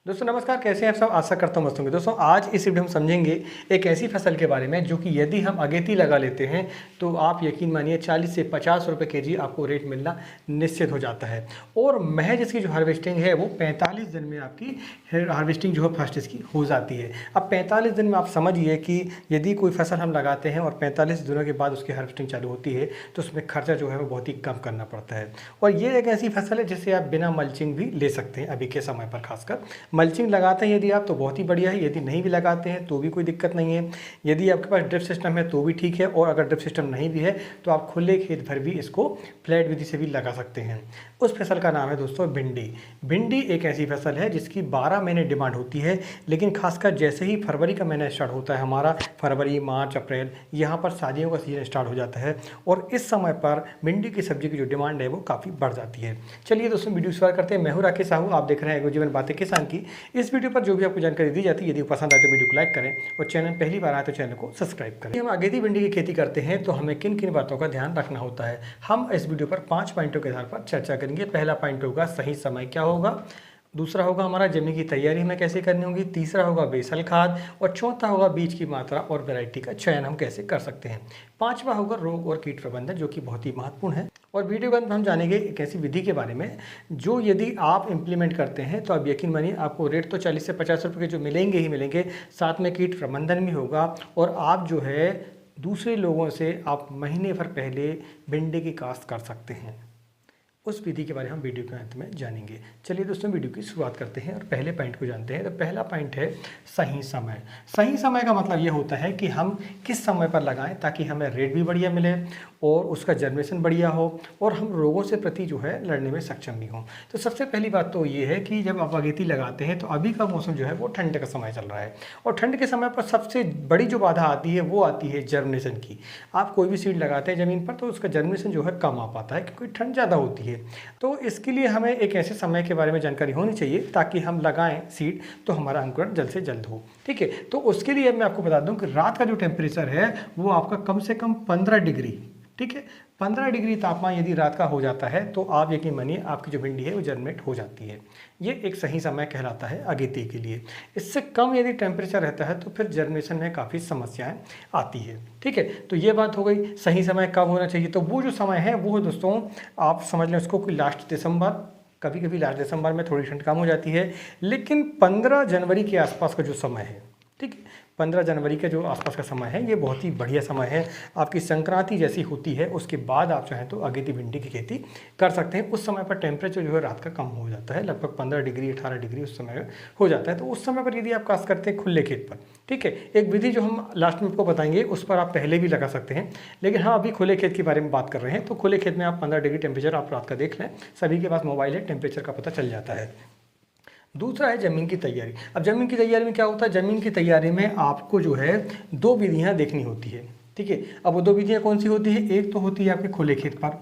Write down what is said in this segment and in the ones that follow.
दोस्तों नमस्कार, कैसे हैं आप सब। आशा करता हूँ मस्त होंगे। दोस्तों आज इस वीडियो में हम समझेंगे एक ऐसी फसल के बारे में जो कि यदि हम अगेती लगा लेते हैं तो आप यकीन मानिए 40 से 50 रुपये केजी आपको रेट मिलना निश्चित हो जाता है। और महज इसकी जो हार्वेस्टिंग है वो 45 दिन में आपकी हार्वेस्टिंग जो है फर्स्ट इसकी हो जाती है। अब 45 दिन में आप समझिए कि यदि कोई फसल हम लगाते हैं और 45 दिनों के बाद उसकी हार्वेस्टिंग चालू होती है तो उसमें खर्चा जो है वो बहुत ही कम करना पड़ता है। और ये एक ऐसी फसल है जिसे आप बिना मल्चिंग भी ले सकते हैं अभी के समय पर। खासकर मल्चिंग लगाते हैं यदि आप तो बहुत ही बढ़िया है, यदि नहीं भी लगाते हैं तो भी कोई दिक्कत नहीं है। यदि आपके पास ड्रिप सिस्टम है तो भी ठीक है, और अगर ड्रिप सिस्टम नहीं भी है तो आप खुले खेत भर भी इसको फ्लैट विधि से भी लगा सकते हैं। उस फसल का नाम है दोस्तों भिंडी। भिंडी एक ऐसी फसल है जिसकी 12 महीने डिमांड होती है, लेकिन खासकर जैसे ही फरवरी का महीना स्टार्ट होता है हमारा, फरवरी मार्च अप्रैल, यहाँ पर शादियों का सीजन स्टार्ट हो जाता है और इस समय पर भिंडी की सब्जी की जो डिमांड है वो काफ़ी बढ़ जाती है। चलिए दोस्तों वीडियो शुरू करते हैं। मैं हूं राकेश साहू, आप देख रहे हैं एग्रो जीवन बातें किसान की। इस वीडियो पर जो भी आपको जानकारी दी जाती है यदि पसंद आए तो वीडियो को लाइक करें और चैनल पहली बार आए तो चैनल को सब्सक्राइब करें। हम अगेती भिंडी की खेती करते हैं तो हमें किन किन बातों का ध्यान रखना होता है, हम इस वीडियो पर 5 पॉइंटों के आधार पर चर्चा करेंगे। पहला पॉइंट होगा सही समय क्या होगा, दूसरा होगा हमारा जमीन की तैयारी हमें कैसे करनी होगी, तीसरा होगा बेसल खाद, और चौथा होगा बीज की मात्रा और वैरायटी का चयन हम कैसे कर सकते हैं। पांचवा होगा रोग और कीट प्रबंधन जो कि बहुत ही महत्वपूर्ण है। और वीडियो के अंत में हम जानेंगे एक ऐसी विधि के बारे में जो यदि आप इम्प्लीमेंट करते हैं तो आप यकीन मानिए आपको रेट तो 40 से 50 रुपये के जो मिलेंगे ही मिलेंगे, साथ में कीट प्रबंधन भी होगा और आप जो है दूसरे लोगों से आप महीने भर पहले भिंडी की काश्त कर सकते हैं। उस विधि के बारे में हम वीडियो के अंत में जानेंगे। चलिए दोस्तों वीडियो की शुरुआत करते हैं और पहले पॉइंट को जानते हैं। तो पहला पॉइंट है सही समय। सही समय का मतलब ये होता है कि हम किस समय पर लगाएं ताकि हमें रेट भी बढ़िया मिले और उसका जर्मिनेशन बढ़िया हो और हम रोगों से प्रति जो है लड़ने में सक्षम भी हों। तो सबसे पहली बात तो ये है कि जब आप अगेती लगाते हैं तो अभी का मौसम जो है वो ठंड का समय चल रहा है और ठंड के समय पर सबसे बड़ी जो बाधा आती है वो आती है जर्मिनेशन की। आप कोई भी सीड लगाते हैं ज़मीन पर तो उसका जर्मिनेशन जो है कम आ पाता है क्योंकि ठंड ज़्यादा होती है। तो इसके लिए हमें एक ऐसे समय के बारे में जानकारी होनी चाहिए ताकि हम लगाएं सीड तो हमारा अंकुरण जल्द से जल्द हो। ठीक है, तो उसके लिए मैं आपको बता दूं कि रात का जो टेम्परेचर है वो आपका कम से कम 15 डिग्री, ठीक है, 15 डिग्री तापमान यदि रात का हो जाता है तो आप यकीन मानिए आपकी जो भिंडी है वो जर्मिनेट हो जाती है। ये एक सही समय कहलाता है अगेती के लिए। इससे कम यदि टेम्परेचर रहता है तो फिर जर्मिनेशन में काफ़ी समस्याएं आती है। ठीक है, तो ये बात हो गई। सही समय कब होना चाहिए, तो वो जो समय है वो दोस्तों आप समझ लें उसको कि लास्ट दिसंबर, कभी कभी लास्ट दिसंबर में थोड़ी ठंड कम हो जाती है, लेकिन 15 जनवरी के आसपास का जो समय है, ठीक है, 15 जनवरी का जो आसपास का समय है ये बहुत ही बढ़िया समय है। आपकी संक्रांति जैसी होती है उसके बाद आप चाहें तो अगेती भिंडी की खेती कर सकते हैं। उस समय पर टेम्परेचर जो है रात का कम हो जाता है, लगभग 15 डिग्री 18 डिग्री उस समय हो जाता है। तो उस समय पर यदि आप काश्त करते हैं खुले खेत पर, ठीक है, एक विधि जो हम लास्ट में आपको बताएंगे उस पर आप पहले भी लगा सकते हैं, लेकिन हाँ अभी खुले खेत के बारे में बात कर रहे हैं। तो खुले खेत में आप 15 डिग्री टेम्परेचर आप रात का देख लें, सभी के पास मोबाइल है, टेम्परेचर का पता चल जाता है। दूसरा है ज़मीन की तैयारी। अब ज़मीन की तैयारी में क्या होता है, ज़मीन की तैयारी में आपको जो है 2 विधियां देखनी होती है। ठीक है, अब वो 2 विधियां कौन सी होती है, एक तो होती है आपके खुले खेत पर,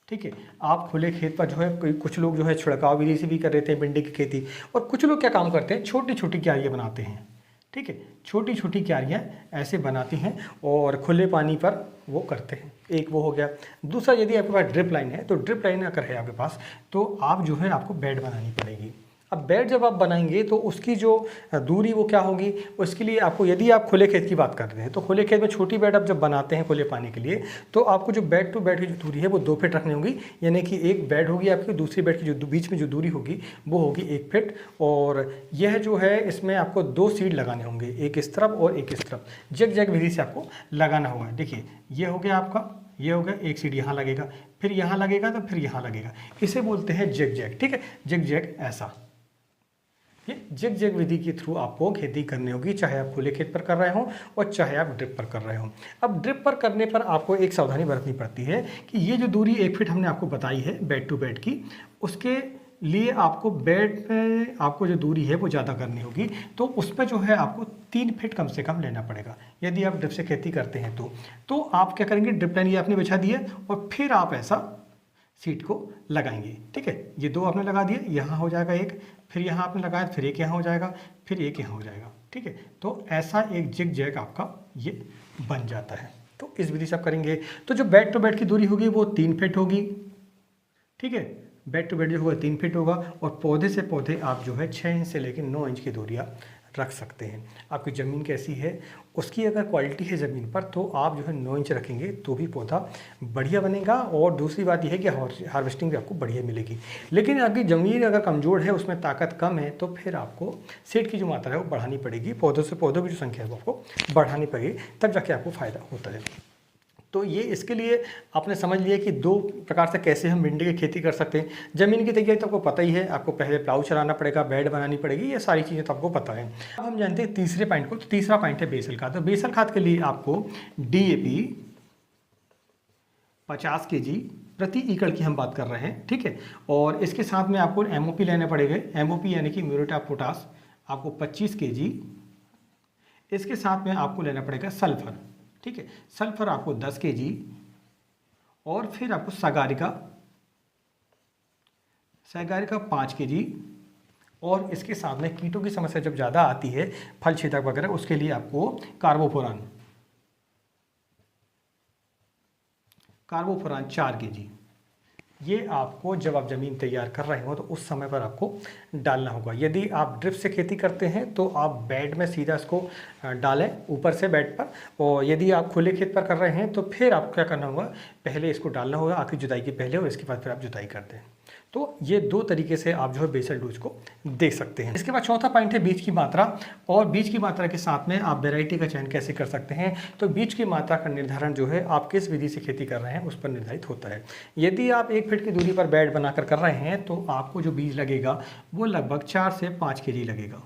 ठीक है, आप खुले खेत पर जो है कुछ लोग जो है छिड़काव विधि से भी कर रहे थे भिंडी की खेती, और कुछ लोग क्या काम करते हैं छोटी छोटी क्यारियाँ बनाते हैं। ठीक है, छोटी छोटी क्यारियाँ ऐसे बनाती हैं और खुले पानी पर वो करते हैं। एक वो हो गया। दूसरा यदि आपके पास ड्रिप लाइन है तो ड्रिप लाइन अगर है आपके पास तो आप जो है आपको बेड बनानी पड़ेगी। अब बेड जब आप बनाएंगे तो उसकी जो दूरी वो क्या होगी, उसके लिए आपको, यदि आप खुले खेत की बात कर रहे हैं तो खुले खेत में छोटी बेड आप जब बनाते हैं खुले पानी के लिए तो आपको जो बेड टू बेड की जो दूरी है वो 2 फीट रखनी होगी। यानी कि एक बेड होगी आपकी, दूसरी बेड की जो बीच में जो दूरी होगी वो होगी 1 फीट। और यह जो है इसमें आपको 2 सीड लगाने होंगे, एक इस तरफ और एक इस तरफ, जग जग विधि से आपको लगाना होगा। देखिए ये हो गया आपका, ये हो गया, एक सीड यहाँ लगेगा, फिर यहाँ लगेगा, तो फिर यहाँ लगेगा। इसे बोलते हैं जग जग। ठीक है, जग जग ऐसा, ये जिग जैग विधि के थ्रू आपको खेती करनी होगी, चाहे आप खुले खेत पर कर रहे हो और चाहे आप ड्रिप पर कर रहे हो। अब ड्रिप पर करने पर आपको एक सावधानी बरतनी पड़ती है कि ये जो दूरी 1 फीट हमने आपको बताई है बेड टू बेड की, उसके लिए आपको बेड पे आपको जो दूरी है वो ज़्यादा करनी होगी। तो उस पर जो है आपको 3 फीट कम से कम लेना पड़ेगा यदि आप ड्रिप से खेती करते हैं तो आप क्या करेंगे, ड्रिप लाइन ये आपने बिछा दी है और फिर आप ऐसा सीट को लगाएंगे। ठीक है, ये 2 आपने लगा दिए, यहाँ हो जाएगा एक, फिर यहाँ आपने लगाया, फिर एक यहाँ हो जाएगा, फिर एक यहाँ हो जाएगा। ठीक है, तो ऐसा एक जिग जैग आपका ये बन जाता है। तो इस विधि से आप करेंगे तो जो बेड टू बेड की दूरी होगी वो 3 फीट होगी। ठीक है, बेड टू बेड जो होगा 3 फीट होगा, और पौधे से पौधे आप जो है 6 इंच से लेकर 9 इंच की दूरियाँ रख सकते हैं। आपकी ज़मीन कैसी है, उसकी अगर क्वालिटी है ज़मीन पर, तो आप जो है 9 इंच रखेंगे तो भी पौधा बढ़िया बनेगा। और दूसरी बात यह है कि हार्वेस्टिंग भी आपको बढ़िया मिलेगी। लेकिन आपकी ज़मीन अगर कमज़ोर है, उसमें ताकत कम है, तो फिर आपको सीड की जो मात्रा है वो बढ़ानी पड़ेगी, पौधों से पौधों की जो संख्या है वो आपको बढ़ानी पड़ेगी, तब जाके आपको फ़ायदा होता है। तो ये इसके लिए आपने समझ लिया कि 2 प्रकार से कैसे हम भिंडी की खेती कर सकते हैं। ज़मीन की तैयारी तो आपको पता ही है, आपको पहले प्लाऊ चलाना पड़ेगा, बेड बनानी पड़ेगी, ये सारी चीज़ें तो आपको पता है। अब हम जानते हैं तीसरे पॉइंट को। तो तीसरा पॉइंट है बेसल खाद। तो बेसल खाद के लिए आपको DAP 50 kg प्रति एकड़ की हम बात कर रहे हैं, ठीक है। और इसके साथ में आपको MOP लेने पड़ेंगे। MOP यानी कि म्यूरेट ऑफ पोटाश आपको 25 kg। इसके साथ में आपको लेना पड़ेगा सल्फर, ठीक है। सल्फर आपको 10 kg। और फिर आपको सगारिका 5 kg। और इसके साथ में कीटों की समस्या जब ज़्यादा आती है, फल छेदक वगैरह, उसके लिए आपको कार्बोफोरान 4 kg। ये आपको जब आप ज़मीन तैयार कर रहे हो तो उस समय पर आपको डालना होगा। यदि आप ड्रिप से खेती करते हैं तो आप बेड में सीधा इसको डालें ऊपर से बेड पर, और यदि आप खुले खेत पर कर रहे हैं तो फिर आपको क्या करना होगा, पहले इसको डालना होगा आखिरी जुताई के पहले, और इसके बाद फिर आप जुताई करते हैं। तो ये 2 तरीके से आप जो है बेसल डोज को दे सकते हैं। इसके बाद चौथा पॉइंट है बीज की मात्रा। और बीज की मात्रा के साथ में आप वैरायटी का चयन कैसे कर सकते हैं। तो बीज की मात्रा का निर्धारण जो है आप किस विधि से खेती कर रहे हैं उस पर निर्धारित होता है। यदि आप 1 फीट की दूरी पर बेड बनाकर कर रहे हैं तो आपको जो बीज लगेगा वो लगभग 4 से 5 kg लगेगा,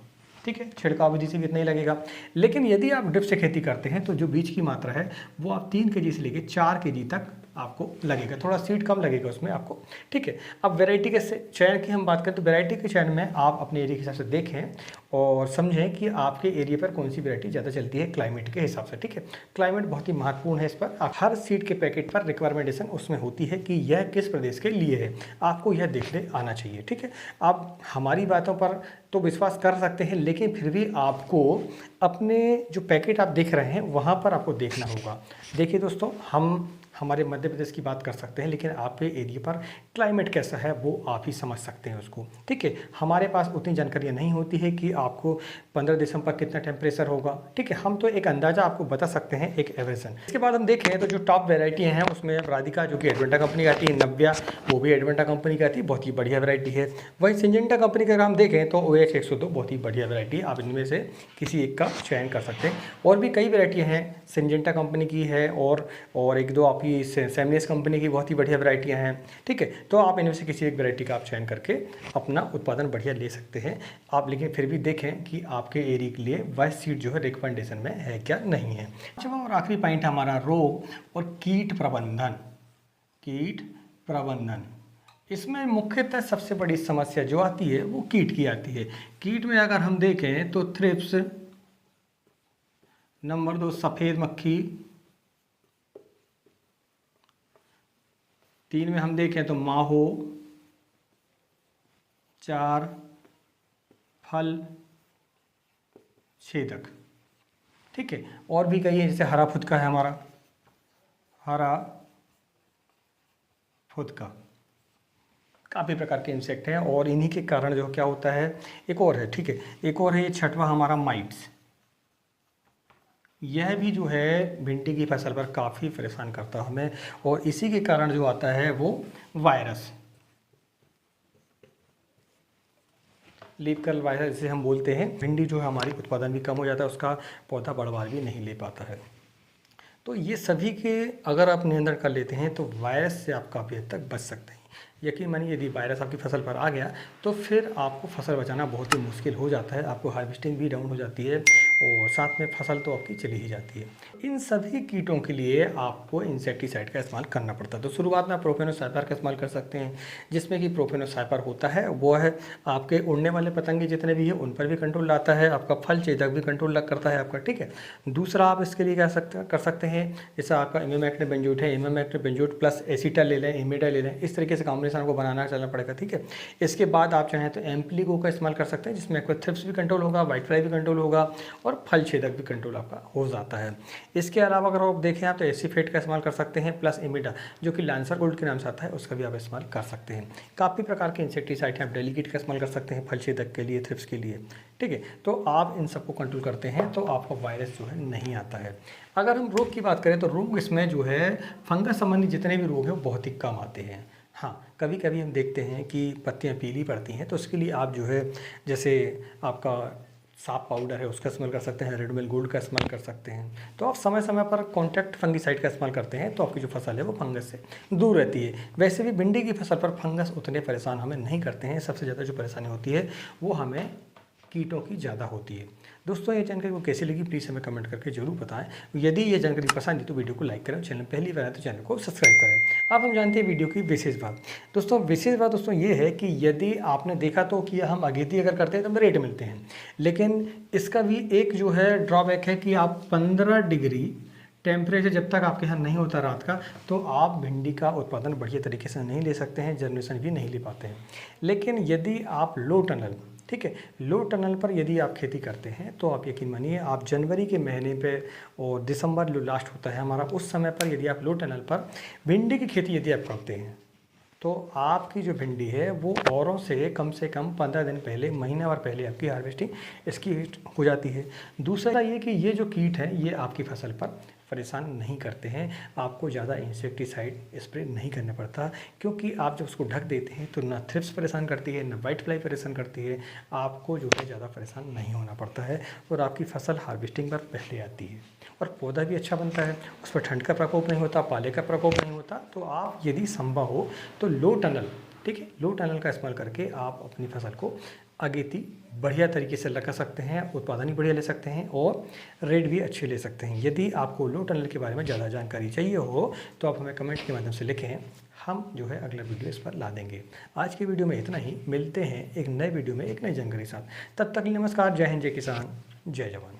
ठीक है। छिड़काव विधि से भी इतना ही लगेगा। लेकिन यदि आप ड्रिप से खेती करते हैं तो जो बीज की मात्रा है वो आप 3 kg से लेकर 4 kg तक आपको लगेगा, थोड़ा सीड कम लगेगा उसमें आपको, ठीक है। अब वैरायटी के चयन की हम बात करें तो वैरायटी के चयन में आप अपने एरिया के हिसाब से देखें और समझें कि आपके एरिया पर कौन सी वैरायटी ज़्यादा चलती है क्लाइमेट के हिसाब से, ठीक है। क्लाइमेट बहुत ही महत्वपूर्ण है इस पर। हर सीड के पैकेट पर रिक्वायरमेंटेशन उसमें होती है कि यह किस प्रदेश के लिए है, आपको यह देखने आना चाहिए, ठीक है। आप हमारी बातों पर तो विश्वास कर सकते हैं, लेकिन फिर भी आपको अपने जो पैकेट आप देख रहे हैं वहाँ पर आपको देखना होगा। देखिए दोस्तों, हम हमारे मध्य प्रदेश की बात कर सकते हैं, लेकिन आपके एरिया पर क्लाइमेट कैसा है वो आप ही समझ सकते हैं उसको, ठीक है। हमारे पास उतनी जानकारियाँ नहीं होती है कि आपको 15 दिसंबर पर कितना टेम्परेचर होगा, ठीक है। हम तो एक अंदाज़ा आपको बता सकते हैं, एक एवरेजन। इसके बाद हम देखें तो जो टॉप वेराइटी हैं उसमें राधिका जो कि एडवेंटा कंपनी की आती है, नव्या वो भी एडवेंटा कंपनी की आती है, बहुत ही बढ़िया वैरायटी है। वहीं सिंजेंटा कंपनी का अगर हम देखें तो OH 102 बहुत ही बढ़िया वैरायटी है, आप इनमें से किसी एक का चयन कर सकते हैं। और भी कई वैरायटियाँ हैं, सिंजेंटा कंपनी की है और एक दो आपकी सेमनियस कंपनी की बहुत ही बढ़िया वैरायटियाँ हैं, ठीक है। तो आप इनमें से किसी एक वैरायटी का आप चयन करके अपना उत्पादन बढ़िया ले सकते हैं आप। लेकिन फिर भी देखें कि आपके एरिया के लिए वह सीड जो है रिकमेंडेशन में है क्या नहीं है। पांचवा और आखिरी पॉइंट हमारा रोग और कीट प्रबंधन। कीट प्रबंधन, इसमें मुख्यतः सबसे बड़ी समस्या जो आती है वो कीट की आती है। कीट में अगर हम देखें तो थ्रिप्स, नंबर 2 सफ़ेद मक्खी, 3 में हम देखें तो माहो, 4 फल छेदक, ठीक है। और भी कई है, जैसे हरा फुदका है हमारा, हरा फुदका, काफ़ी प्रकार के इंसेक्ट हैं और इन्हीं के कारण जो क्या होता है, एक और है, ठीक है, एक और है ये छठवां हमारा माइट्स। यह भी जो है भिंडी की फसल पर काफ़ी परेशान करता है हमें, और इसी के कारण जो आता है वो वायरस, लीफ कर्ल वायरस जिसे हम बोलते हैं। भिंडी जो है हमारी उत्पादन भी कम हो जाता है, उसका पौधा बढ़वार भी नहीं ले पाता है। तो ये सभी के अगर आप नियंत्रण कर लेते हैं तो वायरस से आप काफ़ी हद तक बच सकते हैं। यकीन मानिए यदि वायरस आपकी फसल पर आ गया तो फिर आपको फसल बचाना बहुत ही मुश्किल हो जाता है, आपको हार्वेस्टिंग भी डाउन हो जाती है और साथ में फसल तो आपकी चली ही जाती है। इन सभी कीटों के लिए आपको इंसेक्टिसाइड का इस्तेमाल करना पड़ता है। तो शुरुआत में आप प्रोफेनोसाइपर का इस्तेमाल कर सकते हैं, जिसमें कि प्रोफेनोसाइपर होता है वो है आपके उड़ने वाले पतंगे जितने भी हैं उन पर भी कंट्रोल लाता है, आपका फल छेदक भी कंट्रोल करता है आपका, ठीक है। दूसरा आप इसके लिए कर सकते हैं, जैसे आपका इमामेक्टिन बेंजोएट है, इमामेक्टिन बेंजोएट प्लस एसिटा ले लें, इमेडा ले लें, इस तरीके से कॉम्बिनेशन किसान को बनाना चलना पड़ेगा, ठीक है। इसके बाद आप चाहें तो एम्प्लीगो का इस्तेमाल कर सकते हैं, जिसमें आपका थ्रिप्स भी कंट्रोल होगा, वाइट फ्लाई भी कंट्रोल होगा और फल छेदक भी कंट्रोल आपका हो जाता है। इसके अलावा अगर आप देखें आप तो एसीफेट का इस्तेमाल कर सकते हैं, प्लस इमिडा जो कि लांसर गोल्ड के नाम से आता है उसका भी आप इस्तेमाल कर सकते हैं। काफ़ी प्रकार के इंसेक्टिसाइड हैं, आप डेलीगेट का इस्तेमाल कर सकते हैं फल छेदक के लिए, थ्रिप्स के लिए, ठीक है। तो आप इन सबको कंट्रोल करते हैं तो आपको वायरस जो है नहीं आता है। अगर हम रोग की बात करें तो रोग इसमें जो है फंगस संबंधी जितने भी रोग हैं वो बहुत ही कम आते हैं। हाँ, कभी कभी हम देखते हैं कि पत्तियां पीली पड़ती हैं, तो उसके लिए आप जो है जैसे आपका साफ पाउडर है उसका इस्तेमाल कर सकते हैं, रेडमिल गोल्ड का इस्तेमाल कर सकते हैं। तो आप समय समय पर कॉन्टैक्ट फंगीसाइड का इस्तेमाल करते हैं तो आपकी जो फसल है वो फंगस से दूर रहती है। वैसे भी भिंडी की फसल पर फंगस उतने परेशान हमें नहीं करते हैं, सबसे ज़्यादा जो परेशानी होती है वो हमें कीटों की ज़्यादा होती है। दोस्तों, ये जानकारी को कैसी लगी प्लीज़ हमें कमेंट करके जरूर बताएं। यदि ये जानकारी पसंद है तो वीडियो को लाइक करें, चैनल पहली बार है तो चैनल को सब्सक्राइब करें। अब हम जानते हैं वीडियो की विशेष बात। विशेष बात दोस्तों ये है कि यदि आपने देखा तो कि हम अगेती अगर करते हैं तो हमें रेट मिलते हैं, लेकिन इसका भी एक जो है ड्रॉबैक है कि आप 15 डिग्री टेम्परेचर जब तक आपके यहाँ नहीं होता रात का, तो आप भिंडी का उत्पादन बढ़िया तरीके से नहीं ले सकते हैं, जर्मिनेशन भी नहीं ले पाते हैं। लेकिन यदि आप लो टनल, ठीक है, लो टनल पर यदि आप खेती करते हैं तो आप यकीन मानिए आप जनवरी के महीने पे और दिसंबर जो लास्ट होता है हमारा, उस समय पर यदि आप लो टनल पर भिंडी की खेती यदि आप करते हैं तो आपकी जो भिंडी है वो औरों से कम 15 दिन पहले, महीना भर पहले आपकी हार्वेस्टिंग इसकी हो जाती है। दूसरा ये कि ये जो कीट है ये आपकी फसल पर परेशान नहीं करते हैं, आपको ज़्यादा इंसेक्टिसाइड स्प्रे नहीं करना पड़ता, क्योंकि आप जब उसको ढक देते हैं तो ना थ्रिप्स परेशान करती है, ना वाइट फ्लाई परेशान करती है, आपको जो है ज़्यादा परेशान नहीं होना पड़ता है और आपकी फसल हार्वेस्टिंग पर पहले आती है और पौधा भी अच्छा बनता है, उस पर ठंड का प्रकोप नहीं होता, पाले का प्रकोप नहीं होता। तो आप यदि संभव हो तो लो टनल, ठीक है, लो टनल का इस्तेमाल करके आप अपनी फसल को अगेती बढ़िया तरीके से लगा सकते हैं, उत्पादन भी बढ़िया ले सकते हैं और रेट भी अच्छे ले सकते हैं। यदि आपको लो टनल के बारे में ज़्यादा जानकारी चाहिए हो तो आप हमें कमेंट के माध्यम से लिखें, हम जो है अगला वीडियो इस पर ला देंगे। आज की वीडियो में इतना ही, मिलते हैं एक नए वीडियो में एक नई जानकारी के साथ। तब तक के लिए नमस्कार, जय हिंद, जय किसान, जय जवान।